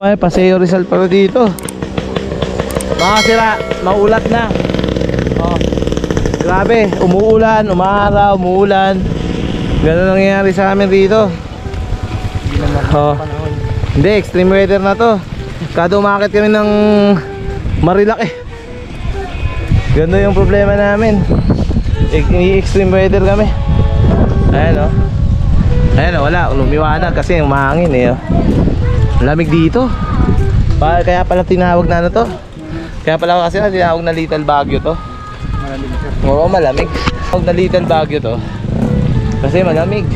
Ay, Paseo Rizal pala dito. Mga sira, maulat na. Oh, grabe, umuulan, umaaraw, umuulan. Ganun nangyayari sa amin dito. Oh, hindi, extreme weather na to. Kada umakit kami ng Marilaki, ganda yung problema namin. Extreme weather kami. Ayan o. Ayan o, wala, lumiwanag kasi umahangin eh. Lamig dito. Kaya pala tinawag na ano to. Kaya pala kasi tinawag na Little Baguio to. Malamig sir. Oo, malamig. Tinawag na Little Baguio to kasi malamig.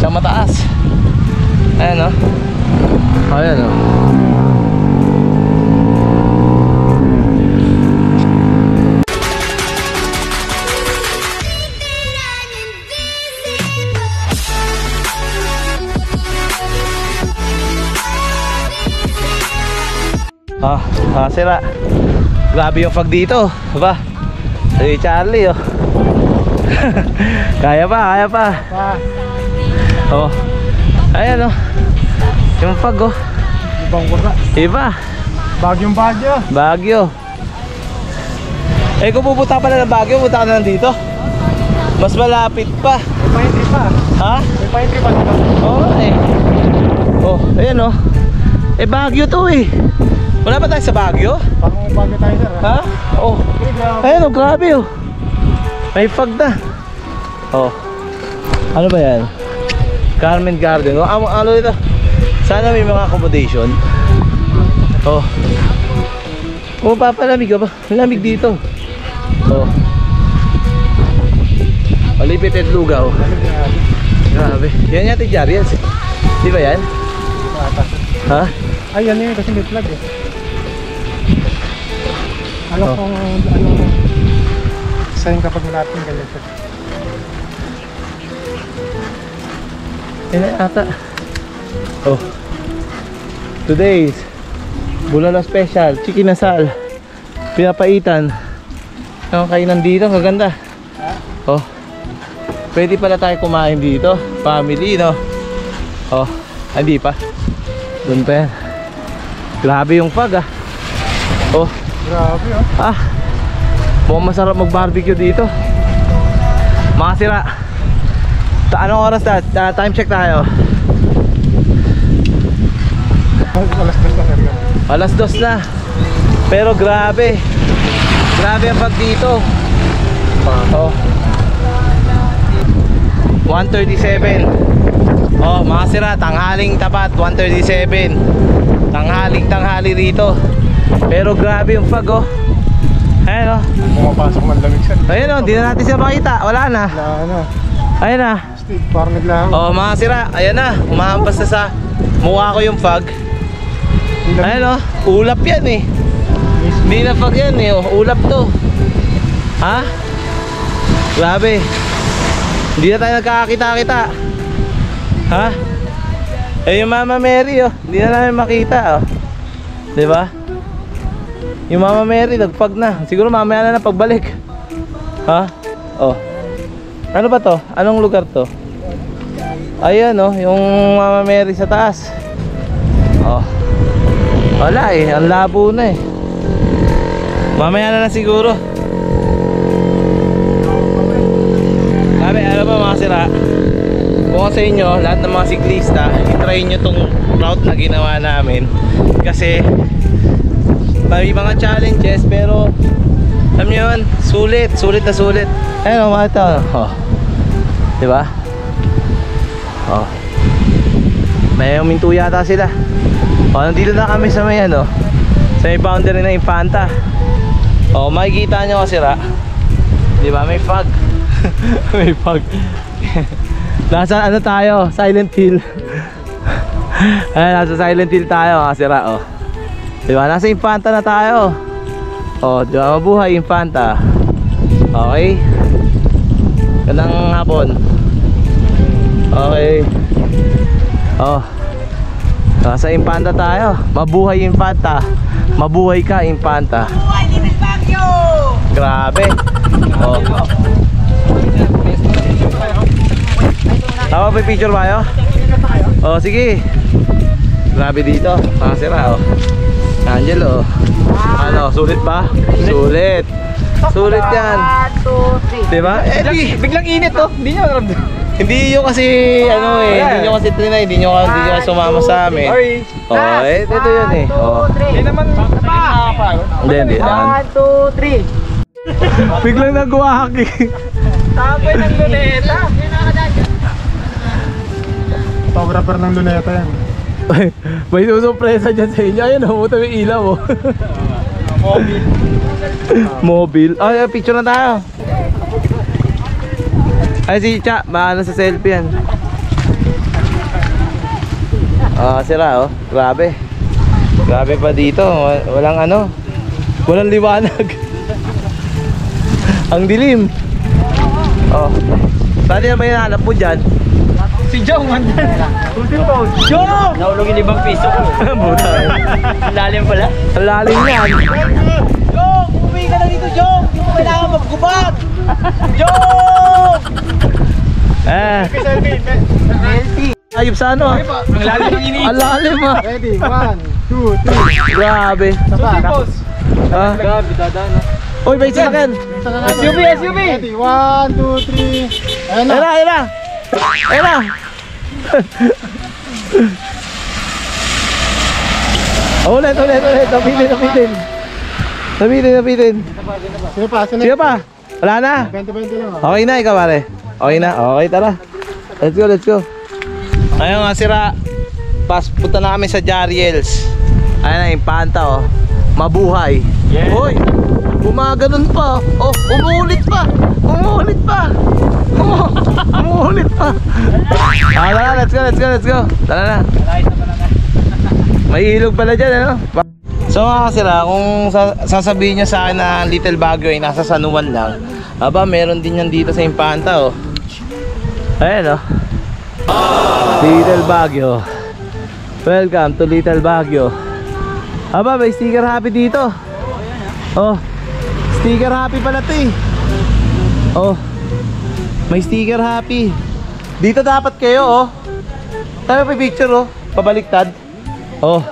Tsaka mataas. Ayan o. Ayan o. Sira. Grabe yung fog dito, diba? Si Charlie oh. Kaya pa, kaya pa. Oh. Ayan oh. Yung fog oh. Ibang wala. Iba. Bagyong Baguio. Baguio. Eh kung pupunta pa na ng Baguio, pupunta ka na dito. Mas malapit pa. May paintry pa. Ha? May paintry pa dito. Oo eh. Oh, ayan oh. Eh Baguio to eh. Wala ba tayo sa Baguio? Parang may Baguio tayo sir. Ha? Oh. Ayan oh, grabe oh. May fog na. Oh. Ano ba yan? Carmen Garden. Oh, ano ito? Sana may mga accommodation. Oh. Oh, papalamig ka ba? Lamig dito. Oh. Malipit at lugaw. Grabe. Yan yata yung Jarians eh. Di ba yan? Ha? Ay, yan yun kasi may flag eh. Alam Oh. kung ano sign kapag malapit yung ganyan sir. Yan na ata. Oh. Today's Bulalo Special Chicken Asal. Pinapaitan. Ang kainan dito, kaganda. Oh. Pwede pala tayo kumain dito. Family, no? Oh, hindi pa. Doon pa yan. Grabe yung fog ah. Oh. Grabe oh. Ah. Mukhang masarap mag-barbecue dito. Mga sira. Anong oras na? Time check tayo. Alas 2 na sir. Alas 2 na. Pero grabe. Grabe ang fog dito. Oh. 1:37. Oh, mga sira, tanghaling tapat 1:37. Tanghali rito. Pero grabe yung fog oh. Ayan oh. Pumapasok man lamig sir. Ayan oh, hindi na natin siya makita. Wala na. Wala na. Ayan na. Steve, parang naglaang. Oh, mga sira, ayan na. Umahampas na sa mukha ko yung fog. Ayan oh, ulap yan eh. Hindi na fog yan eh oh. Ulap to. Ha? Grabe. Hindi na tayo nagkakakita-kita. Ha? Eh yung Mama Mary oh, hindi na namin makita oh. Diba? Yung Mama Mary nagfog na. Siguro mamaya na pagbalik. Ha? Oh. Ano ba to? Anong lugar to? Ayan oh, yung Mama Mary sa taas. Oh. Wala eh, ang labo na eh. Mamaya na siguro. Sabi, alam mo mga sira, kung sa inyo, lahat ng mga siklista, i-try nyo tong route na ginawa namin. Kasi may mga challenges, pero alam nyo yun, sulit na sulit. Ayun o, mga ito oh. Diba? Oh. May uminto yata sila. Oh, nandito na kami sa may ano, sa may boundary ng Infanta. Oh, makikita nyo kasi sira. Diba? May fog. May fog. Nasa ano tayo? Silent Hill. Ayan, nasa Silent Hill tayo mga sira oh. Diba? Nasa Infanta na tayo. Oh, diba? Mabuhay Infanta. Okay. Gandang hapon. Okay. Oh. Nasa Infanta tayo. Mabuhay Infanta. Mabuhay ka Infanta. Mabuhay Little Baguio. Grabe. Oh. Tama ba picture ba yun? Oh, sige. Grabe dito. Nakasira, oh. Angelo, oh. Ano, sulit ba? Sulit. Sulit yan. 1, 2, 3. Diba? Eh, Biglang init to. Hindi nyo alam. hindi nyo kasi, ano eh, hindi nyo kasi trinay, hindi nyo kasi sumama sa amin. Sorry. Oh, eh, ito yun eh. Oh. 1, 2, 3. Hindi naman nakakapagod. Hindi. 1, 2, 3. Biglang nagwahaki. Tapay ng luneta. Photographer ng luneta yan. May susurpresa dyan sa inyo. Ayun, namuta yung ilaw, oh. Mobile. Mobile. Ay, picture na tayo. Ay, si Cha, maano sa selfie yan. Sira, oh. Grabe. Grabe pa dito. Walang ano. Walang liwanag. Ang dilim. Oh. Saan yan ba yung hanap mo dyan? Si Jong, mandan. Jong! Nahulog yung 5 piso ko. Buta. Ang lalim pala. Ang lalim yan. Jong! Umuwi ka na dito, Jong! Hindi mo kailangan maggubat! Jong! Selfie. Ayop sa ano, ah. Ang lalim ng init. Ang lalim, ah. Ready, 1, 2, 3. Grabe. Pose. Ah. Grabe, dadaan na. Uy, may sasakyan. SUV, SUV. Ready, 1, 2, 3. Ayan na. Ayun na, ayun na. Ayun na. Ulit. Napitin. Sino pa? Sige pa. Wala na. 20-20 lang. Oh. Okay na, ikaw pare. Okay na. Okay, tara. Let's go. Ayun nga, sira. Punta na kami sa Jariels. Ayun na, yung panta, oh. Mabuhay. Yeah. Hoy, gumaganon pa. Oh, umuulit pa. Tara, let's go. Tara na. May ilog pala dyan, ano? So mga kasira, kung sasabihin nyo sa akin na Little Baguio ay nasa San Juan lang, aba, meron din yan dito sa Infanta, oh. Ayan, oh. Little Baguio. Welcome to Little Baguio. Aba, may sticker happy dito. Oh, sticker happy pala ito, eh. Oh, may sticker happy. Dito dapat kayo, oh. Tayo pa picture, oh. Pabaliktad. Oh.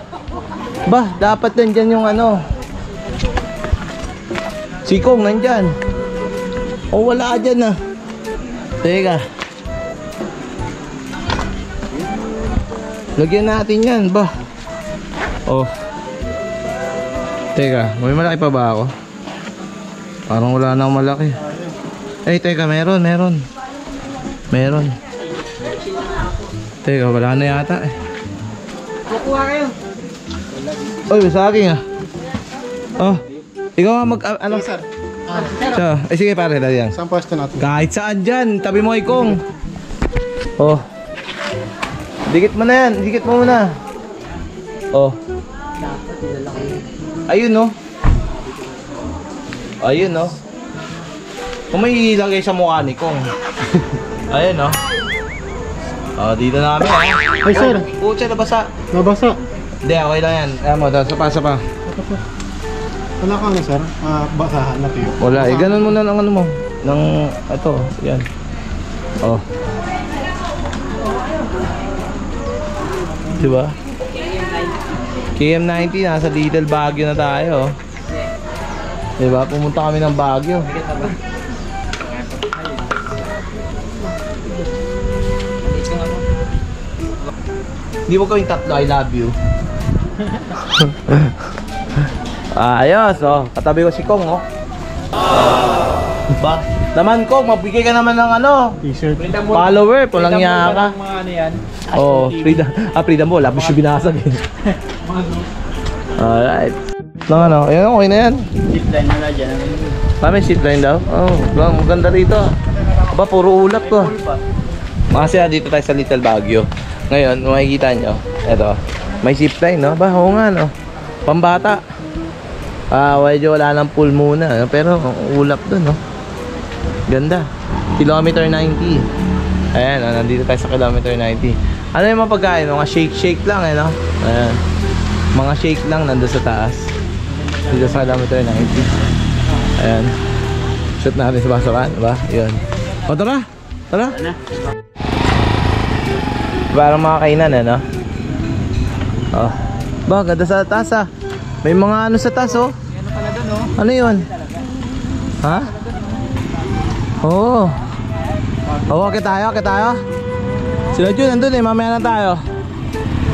Ba, dapat nandyan yung ano. Sikong nandyan. Oh, wala dyan, ah. Teka. Lagyan natin yan, ba. Oh. Teka, may malaki pa ba ako? Parang wala na malaki. Eh, teka, meron. Teka, wala na yata, eh. Kukuha kayo. Oy, sa akin, ah. Oh, ikaw nga ano? Sir. So, sige pare, dali yan. Saan pwesto natin? Kahit saan dyan, tabi mo ikong. Oh. Dikit mo na yan, dikit mo muna. Oh. Ayun, no. Ayun, no. Kung may ilagay sa mukha ni Kong. Ayun, no. Oh, dito na kami, ah. Ay, sir. Pucha, nabasa. Nabasa. Hindi, okay lang yan. Ayan mo, sa pa. Wala ka ano, sir? Basahan na tiyo. Wala, eh, ganun mo na ng ano mo. Ng, ito, yan. Oh. Diba? KM90, nasa Little Baguio na tayo. Diba? Pumunta kami ng Baguio. Hindi mo kawing tatlo, I love you. Ayos, oh. Katabi ko si Kong, oh. Ba? Naman Kong, magbigay ka naman ng ano, T-shirt. follower, pulang niya ka. Mga ano yan. Oh, freedom ball, labis yung binasag eh. Alright. Nang ano, ayan, okay na yan. Zipline na lang dyan. May zipline daw? Oh, maganda rito. Aba, puro ulap to. Kasi dito tayo sa Little Baguio. Ngayon, kung makikita nyo, eto, may zipline, no? Ba, oo nga, no? Pambata. Medyo wala ng pool muna, no? Pero ulap dun, no? Ganda. Kilometer 90. Ayan, nandito tayo sa kilometer 90. Ano yung mga pagkain? Mga shake lang, eh, no? Ayan. Mga shake lang nandun sa taas. Dito sa kilometer 90. Ayan. Shoot natin sa basakan, diba? Yun. O, tara! Tara! Parang mga kainan, eh, no? Oh. Ba, ganda sa taas ah. May mga ano sa taas oh. Ano pala doon, oh? Ano yun? Ha? Oo. Oo, okay tayo, okay tayo. Sila Jun, nandun eh, mamaya na tayo.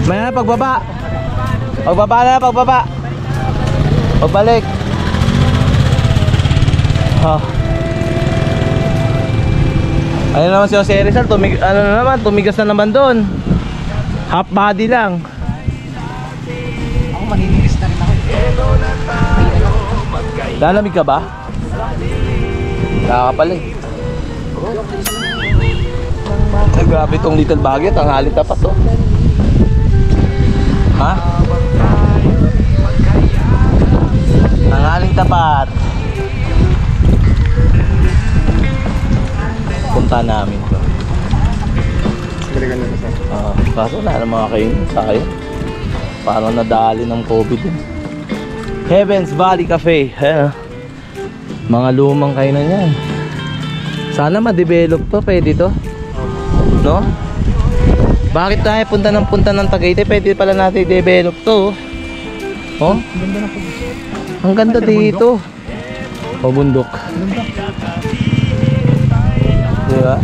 Mamaya na pagbaba. Pagbaba na, pagbaba. Pagbalik. Oh. Ayun naman si Jose Rizal, tumigas na naman doon. Half body lang. Ako maninilis na rin ako. Lalamig ka ba? Nakakapal eh. Ay, grabe itong little bagay, ang halit tapat oh. Ha? Tanghaling tapat. Punta namin to. Balikan nyo sa. Kaso wala na mga kainin, sayang. Parang nadali ng COVID din. Heavens Valley Cafe. Ayan, mga lumang kainan yan. Sana ma-develop to, pwede to. No? Bakit tayo punta ng Tagaytay? Pwede pala natin i-develop to. Oh? Ganda na po. Ang ganda dito. O bundok. Diba?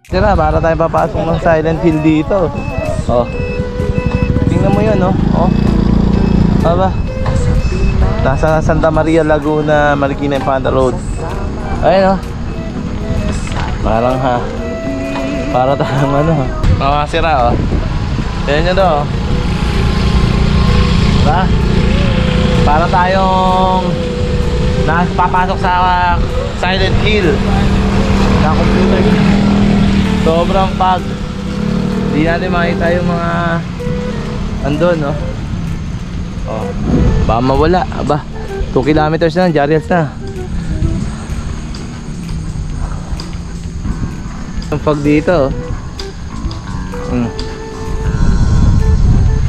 Tira, para tayo papasok ng Silent Hill dito. Oh. Tingnan mo yun, oh. Oh. Aba. Nasa Santa Maria, Laguna, Marikina, Infanta Road. Ayun, oh. Parang ha. Para tayong ano, ha. Makasira, oh. Tignan nyo to, oh. Diba? Para tayong papasok sa Silent Hill. Sa computer. Sobrang pag. Hindi natin makita yung mga andun, no? Oh. Baka mawala. Aba, 2 kilometers na, Jariels na. Yung pag dito, oh.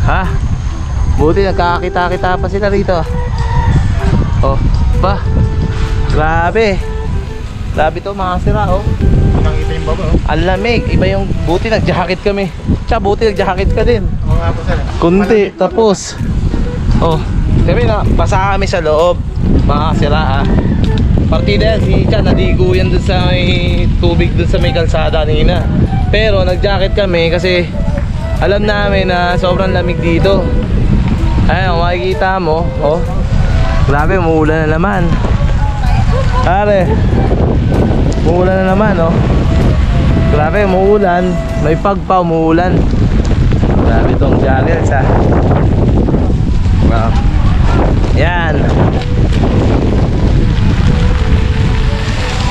Ha? Buti nagkakakita-kita pa sila rito. Oh, ba? Grabe. Grabe to, mga sira, oh. Nakita yung baba, oh. Ang lamig, iba yung buti nag-jacket kami. Tsaka buti nag-jacket ka din. Oo nga po, sir. Kunti, tapos oh, sabi na, basa kami sa loob. Mga sira ah. Partida yan, si Chan, naligo yan dun sa may tubig dun sa may kalsada nina. Pero nag-jacket kami kasi alam namin na sobrang lamig dito. Ayun, makikita mo, oh. Grabe, umuulan na naman. Pare, umuulan na naman, oh. Grabe, umuulan. May pagpa, umuulan. Grabe itong Jariels, ha. Wow. Yan.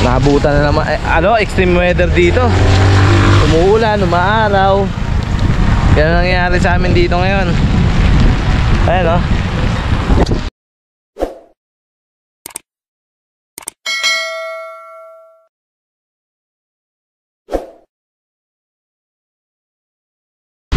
Nabutan na naman. Extreme weather dito. Umuulan, umaaraw. Yan ang nangyayari sa amin dito ngayon. Ayan, oh.